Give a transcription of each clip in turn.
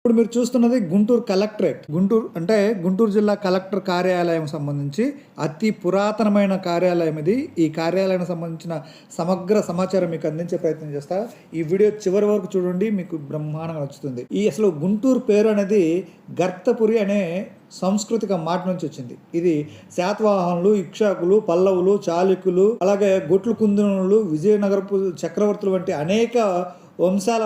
ఇప్పుడు మీరు చూస్తున్నది గుంటూరు కలెక్టరేట్. గుంటూరు అంటే గుంటూరు జిల్లా కలెక్టర్ కార్యాలయం సంబంధించి అతి పురాతనమైన కార్యాలయం ఇది. ఈ కార్యాలయానికి సంబంధించిన సమగ్ర సమాచారం మీకు అందించే ప్రయత్నం చేస్తా. ఈ వీడియో చివరి వరకు చూడండి, మీకు బ్రహ్మాండంగా నచ్చుతుంది. ఈ అసలు గుంటూరు పేరు అనేది గర్తపురి అనే సాంస్కృతిక మాట నుంచి వచ్చింది. ఇది శాతవాహనులు, ఇక్షాకులు, పల్లవులు, చాళుక్యులు, అలాగే గొట్లు కుందనులు, విజయనగరపు చక్రవర్తులు వంటి అనేక వంశాల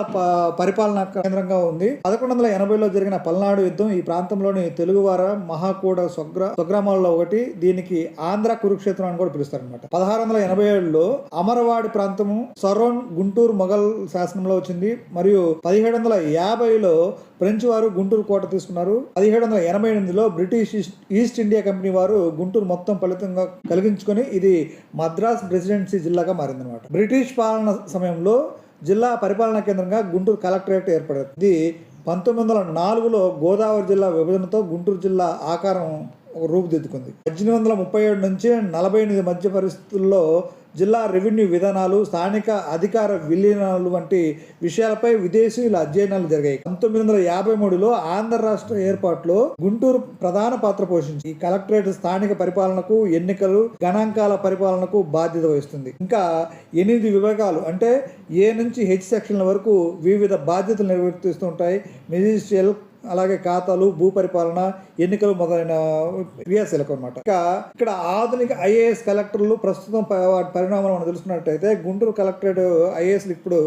పరిపాలనా కేంద్రంగా ఉంది. 1180లో జరిగిన పల్నాడు యుద్ధం ఈ ప్రాంతంలోని తెలుగువార మహాకూడ స్వగ్రామాల్లో ఒకటి. దీనికి ఆంధ్ర కురుక్షేత్రం అని కూడా పిలుస్తారు అనమాట. 1687లో అమరవాడి ప్రాంతము సరోన్ గుంటూరు మొఘల్ శాసనంలో వచ్చింది. మరియు 1750లో ఫ్రెంచ్ వారు గుంటూరు కోట తీసుకున్నారు. 1788లో బ్రిటిష్ ఈస్ట్ ఇండియా కంపెనీ వారు గుంటూరు మొత్తం ఫలితంగా కలిగించుకొని ఇది మద్రాస్ ప్రెసిడెన్సీ జిల్లాగా మారిందనమాట. బ్రిటిష్ పాలన సమయంలో జిల్లా పరిపాలనా కేంద్రంగా గుంటూరు కలెక్టరేట్ ఏర్పడింది. ఇది 1904లో గోదావరి జిల్లా విభజనతో గుంటూరు జిల్లా ఆకారం రూపుదిద్దుకుంది. 1837 నుంచి 48 మధ్య పరిస్థితుల్లో జిల్లా రెవెన్యూ విధానాలు, స్థానిక అధికార విలీనాలు వంటి విషయాలపై విదేశీయుల అధ్యయనాలు జరిగాయి. 1953లో ఆంధ్ర రాష్ట్ర ఏర్పాటులో గుంటూరు ప్రధాన పాత్ర పోషించింది. ఈ కలెక్టరేట్ స్థానిక పరిపాలనకు, ఎన్నికలు, గణాంకాల పరిపాలనకు బాధ్యత వహిస్తుంది. ఇంకా 8 విభాగాలు అంటే ఏ నుంచి హెచ్ సెక్షన్ల వరకు వివిధ బాధ్యతలు నిర్వర్తిస్తూ ఉంటాయి. మెజిస్ట్రియల్, అలాగే ఖాతాలు, భూ పరిపాలన, ఎన్నికలు మొదలైన క్రియాశీలకం అనమాట. ఇక్కడ ఆధునిక ఐఏఎస్ కలెక్టర్లు ప్రస్తుతం పరిణామాలు మనం తెలుసుకున్నట్టయితే గుంటూరు కలెక్టరేట్ ఐఏఎస్లు ఇప్పుడు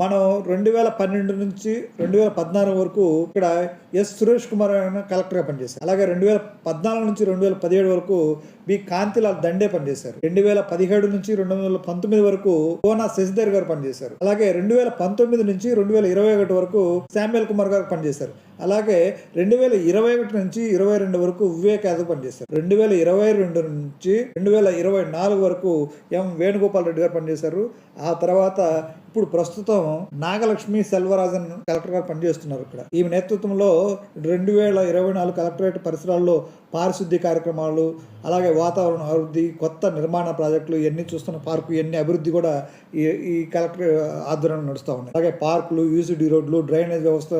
మనం 2012 నుంచి 2014 వరకు ఇక్కడ ఎస్ సురేష్ కుమార్ కలెక్టర్గా పనిచేశారు. అలాగే 2014 నుంచి 2017 వరకు బి కాంతిలాల్ దండే పనిచేశారు. 2017 నుంచి 2019 వరకు కోనా శశిధర్ గారు పనిచేశారు. అలాగే 2019 నుంచి 2021 వరకు శామ్యుల్ కుమార్ గారు పనిచేశారు. అలాగే 2021 నుంచి 2022 వరకు వివేక్ యాదవ్ పనిచేశారు. 2022 నుంచి 2024 వరకు ఎం వేణుగోపాల్ రెడ్డి గారు పనిచేశారు. ఆ తర్వాత ఇప్పుడు ప్రస్తుతం నాగలక్ష్మి సెల్వరాజన్ కలెక్టర్ గారు పనిచేస్తున్నారు ఇక్కడ. ఈమె నేతృత్వంలో 2024 కలెక్టరేట్ పరిసరాల్లో పారిశుద్ధ్య కార్యక్రమాలు, అలాగే వాతావరణ అభివృద్ధి, కొత్త నిర్మాణ ప్రాజెక్టులు, ఇవన్నీ చూస్తున్న పార్కు, ఇవన్నీ అభివృద్ధి కూడా ఈ కలెక్టర్ ఆధ్వర్యంలో నడుస్తూ ఉన్నాయి. అలాగే పార్కులు, యూసిడి రోడ్లు, డ్రైనేజ్ వ్యవస్థ,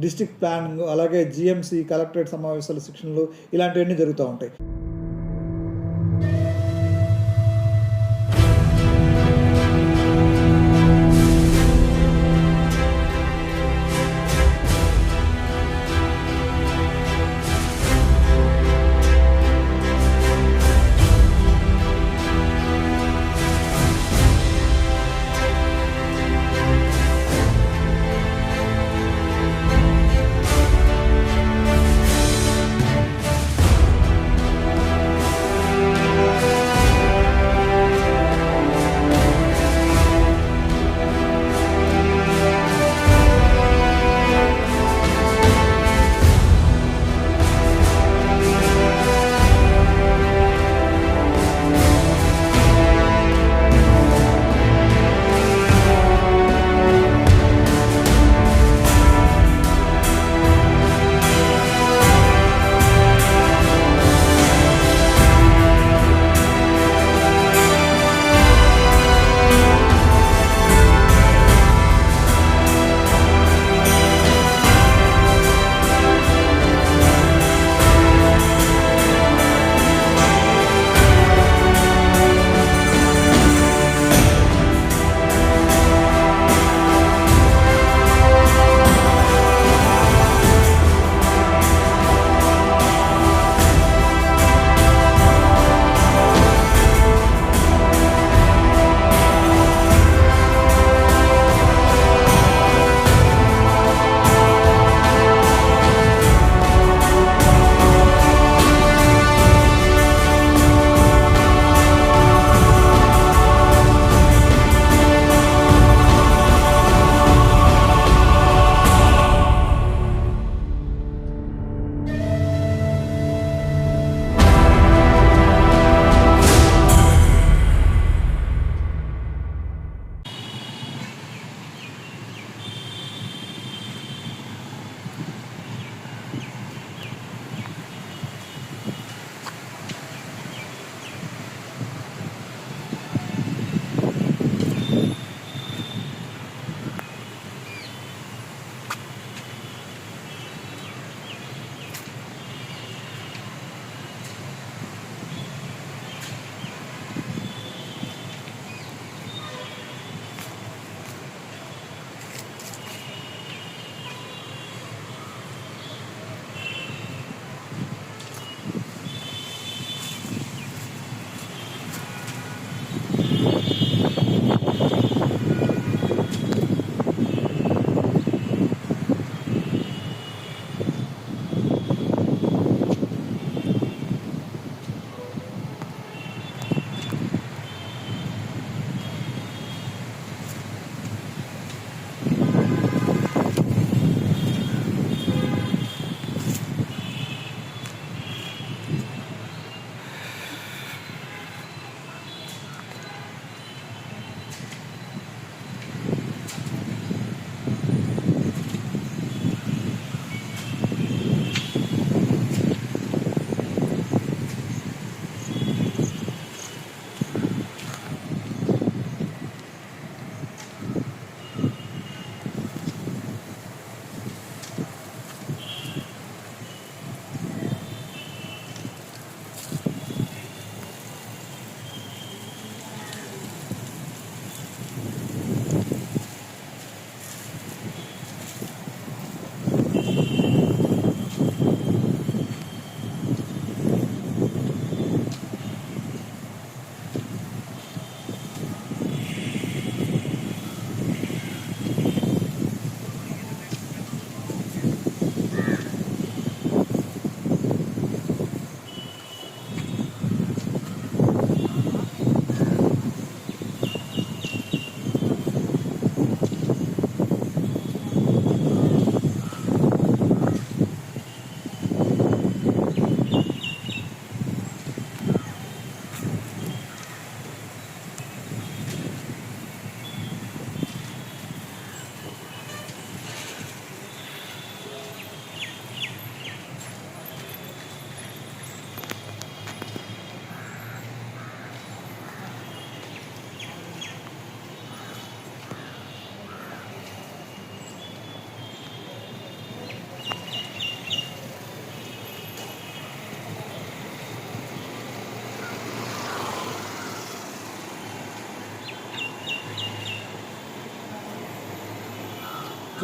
డిస్ట్రిక్ట్ ప్లానింగ్, అలాగే జిఎంసి కలెక్టరేట్ సమావేశాల శిక్షణలు, ఇలాంటివన్నీ జరుగుతూ ఉంటాయి.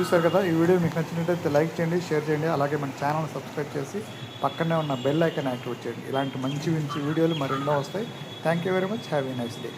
చూశారు కదా, ఈ వీడియో మీకు నచ్చినట్టయితే లైక్ చేయండి, షేర్ చేయండి, అలాగే మన ఛానల్ సబ్స్క్రైబ్ చేసి పక్కనే ఉన్న బెల్ ఐకాన్ యాక్టివేట్ చేయండి. ఇలాంటి మంచి మంచి వీడియోలు మరెన్నో వస్తాయి. Thank you very much. Have a nice day.